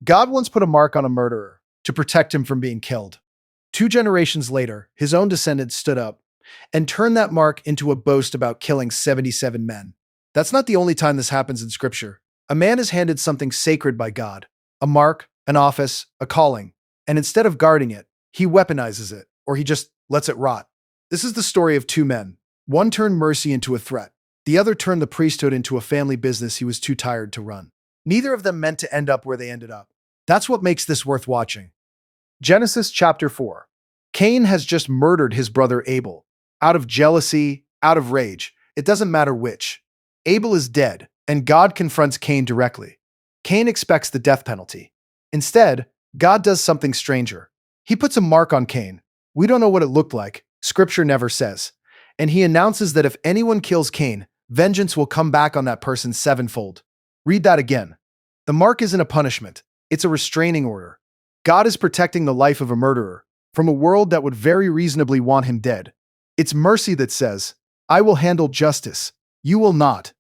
God once put a mark on a murderer to protect him from being killed. 2 generations later, his own descendants stood up and turned that mark into a boast about killing 77 men. That's not the only time this happens in Scripture. A man is handed something sacred by God, a mark, an office, a calling, and instead of guarding it, he weaponizes it, or he just lets it rot. This is the story of 2 men. One turned mercy into a threat. The other turned the priesthood into a family business he was too tired to run. Neither of them meant to end up where they ended up. That's what makes this worth watching. Genesis chapter 4. Cain has just murdered his brother Abel. Out of jealousy, out of rage, it doesn't matter which. Abel is dead, and God confronts Cain directly. Cain expects the death penalty. Instead, God does something stranger. He puts a mark on Cain. We don't know what it looked like. Scripture never says. And he announces that if anyone kills Cain, vengeance will come back on that person sevenfold. Read that again. The mark isn't a punishment. It's a restraining order. God is protecting the life of a murderer from a world that would very reasonably want him dead. It's mercy that says, I will handle justice. You will not.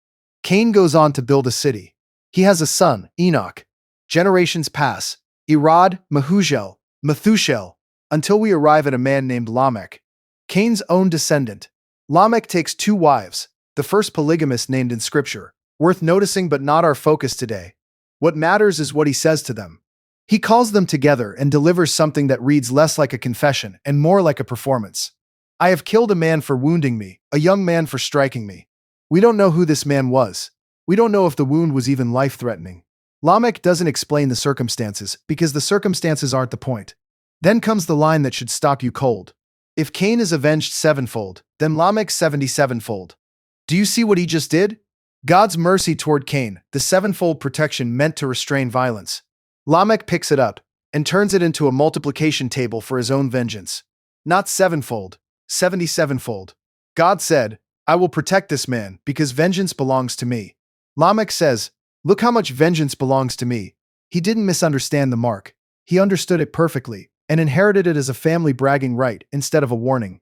Cain goes on to build a city. He has a son, Enoch. Generations pass. Irad, Methuselah, until we arrive at a man named Lamech, Cain's own descendant. Lamech takes 2 wives, the first polygamist named in Scripture. Worth noticing but not our focus today. What matters is what he says to them. He calls them together and delivers something that reads less like a confession and more like a performance. I have killed a man for wounding me, a young man for striking me. We don't know who this man was. We don't know if the wound was even life-threatening. Lamech doesn't explain the circumstances because the circumstances aren't the point. Then comes the line that should stop you cold. If Cain is avenged sevenfold, then Lamech 77-fold. Do you see what he just did? God's mercy toward Cain, the sevenfold protection meant to restrain violence. Lamech picks it up and turns it into a multiplication table for his own vengeance. Not sevenfold, 77-fold. God said, I will protect this man because vengeance belongs to me. Lamech says, look how much vengeance belongs to me. He didn't misunderstand the mark. He understood it perfectly and inherited it as a family bragging right instead of a warning.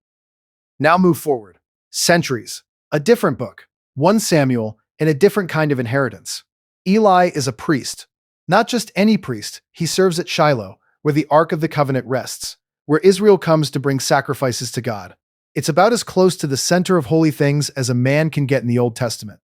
Now move forward. Centuries. A different book. 1 Samuel and a different kind of inheritance. Eli is a priest. Not just any priest. He serves at Shiloh, where the Ark of the Covenant rests, where Israel comes to bring sacrifices to God. It's about as close to the center of holy things as a man can get in the Old Testament.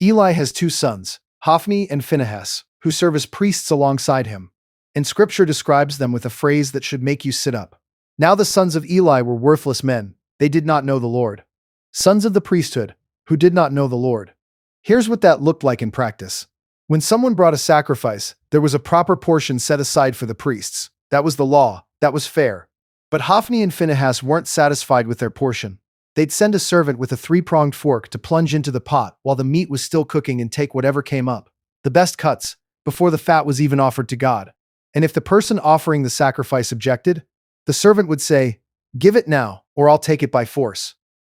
Eli has 2 sons, Hophni and Phinehas, who serve as priests alongside him, and Scripture describes them with a phrase that should make you sit up. Now the sons of Eli were worthless men. They did not know the Lord. Sons of the priesthood, who did not know the Lord. Here's what that looked like in practice. When someone brought a sacrifice, there was a proper portion set aside for the priests. That was the law. That was fair. But Hophni and Phinehas weren't satisfied with their portion. They'd send a servant with a 3-pronged fork to plunge into the pot while the meat was still cooking and take whatever came up, the best cuts, before the fat was even offered to God. And if the person offering the sacrifice objected, the servant would say, give it now, or I'll take it by force.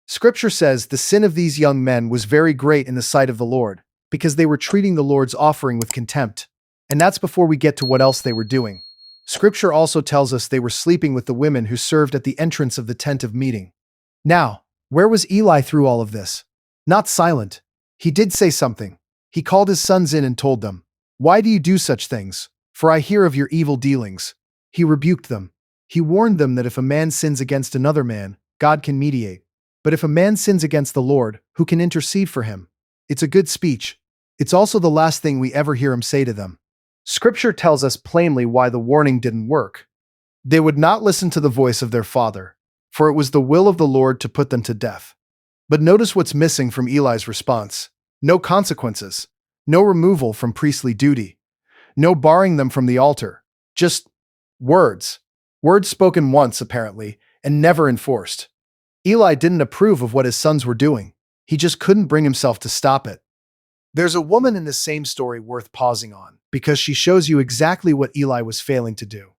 Scripture says the sin of these young men was very great in the sight of the Lord, because they were treating the Lord's offering with contempt. And that's before we get to what else they were doing. Scripture also tells us they were sleeping with the women who served at the entrance of the tent of meeting. Now, where was Eli through all of this? Not silent. He did say something. He called his sons in and told them, why do you do such things? For I hear of your evil dealings. He rebuked them. He warned them that if a man sins against another man, God can mediate. But if a man sins against the Lord, who can intercede for him? It's a good speech. It's also the last thing we ever hear him say to them. Scripture tells us plainly why the warning didn't work. They would not listen to the voice of their father, for it was the will of the Lord to put them to death. But notice what's missing from Eli's response. No consequences. No removal from priestly duty. No barring them from the altar. Just words. Words spoken once, apparently, and never enforced. Eli didn't approve of what his sons were doing. He just couldn't bring himself to stop it. There's a woman in this same story worth pausing on, because she shows you exactly what Eli was failing to do.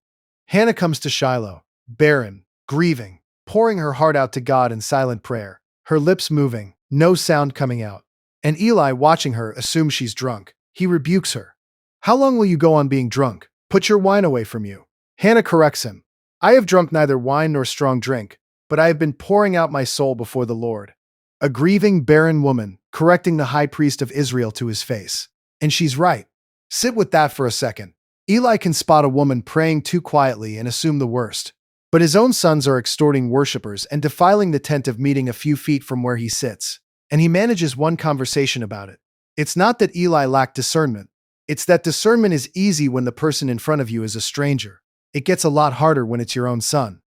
Hannah comes to Shiloh, barren, grieving, pouring her heart out to God in silent prayer, her lips moving, no sound coming out. And Eli, watching her, assumes she's drunk. He rebukes her. How long will you go on being drunk? Put your wine away from you. Hannah corrects him. I have drunk neither wine nor strong drink, but I have been pouring out my soul before the Lord. A grieving, barren woman, correcting the high priest of Israel to his face. And she's right. Sit with that for a second. Eli can spot a woman praying too quietly and assume the worst. But his own sons are extorting worshippers and defiling the tent of meeting a few feet from where he sits. And he manages one conversation about it. It's not that Eli lacked discernment. It's that discernment is easy when the person in front of you is a stranger. It gets a lot harder when it's your own son.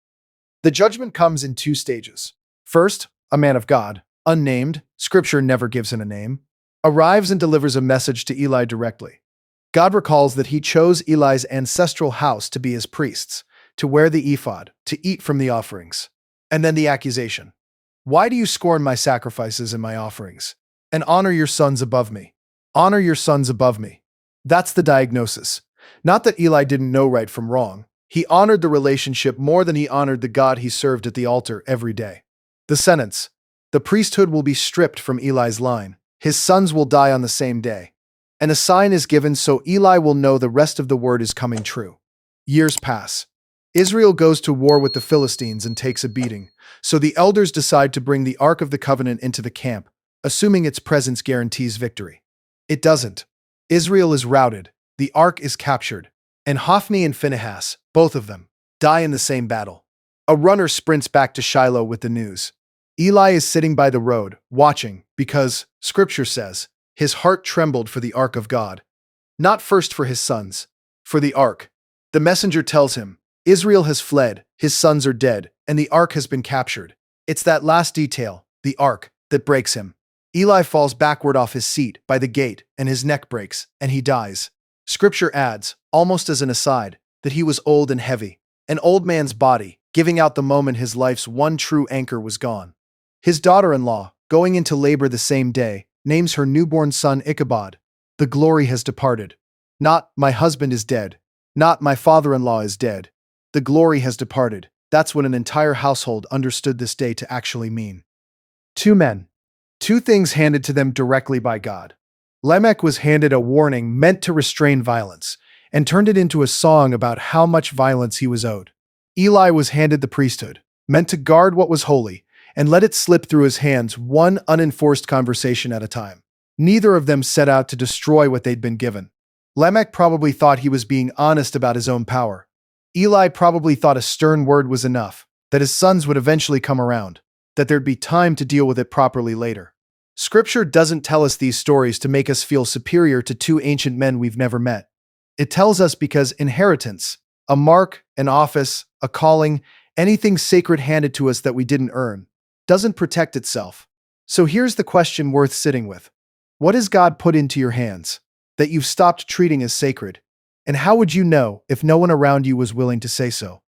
The judgment comes in two stages. First, a man of God, unnamed, scripture never gives him a name, arrives and delivers a message to Eli directly. God recalls that he chose Eli's ancestral house to be his priests, to wear the ephod, to eat from the offerings. And then the accusation. Why do you scorn my sacrifices and my offerings? And honor your sons above me. Honor your sons above me. That's the diagnosis. Not that Eli didn't know right from wrong. He honored the relationship more than he honored the God he served at the altar every day. The sentence. The priesthood will be stripped from Eli's line. His sons will die on the same day. And a sign is given so Eli will know the rest of the word is coming true. Years pass. Israel goes to war with the Philistines and takes a beating, so the elders decide to bring the Ark of the Covenant into the camp, assuming its presence guarantees victory. It doesn't. Israel is routed, the Ark is captured, and Hophni and Phinehas, both of them, die in the same battle. A runner sprints back to Shiloh with the news. Eli is sitting by the road, watching, because, Scripture says, his heart trembled for the Ark of God. Not first for his sons, for the Ark. The messenger tells him, Israel has fled, his sons are dead, and the Ark has been captured. It's that last detail, the Ark, that breaks him. Eli falls backward off his seat by the gate, and his neck breaks, and he dies. Scripture adds, almost as an aside, that he was old and heavy, an old man's body, giving out the moment his life's one true anchor was gone. His daughter-in-law, going into labor the same day, names her newborn son Ichabod. The glory has departed. Not, my husband is dead. Not, my father-in-law is dead. The glory has departed. That's what an entire household understood this day to actually mean. Two men. Two things handed to them directly by God. Lamech was handed a warning meant to restrain violence, and turned it into a song about how much violence he was owed. Eli was handed the priesthood, meant to guard what was holy, and let it slip through his hands one unenforced conversation at a time. Neither of them set out to destroy what they'd been given. Lamech probably thought he was being honest about his own power. Eli probably thought a stern word was enough, that his sons would eventually come around, that there'd be time to deal with it properly later. Scripture doesn't tell us these stories to make us feel superior to two ancient men we've never met. It tells us because inheritance, a mark, an office, a calling, anything sacred handed to us that we didn't earn, doesn't protect itself. So here's the question worth sitting with. What has God put into your hands that you've stopped treating as sacred? And how would you know if no one around you was willing to say so?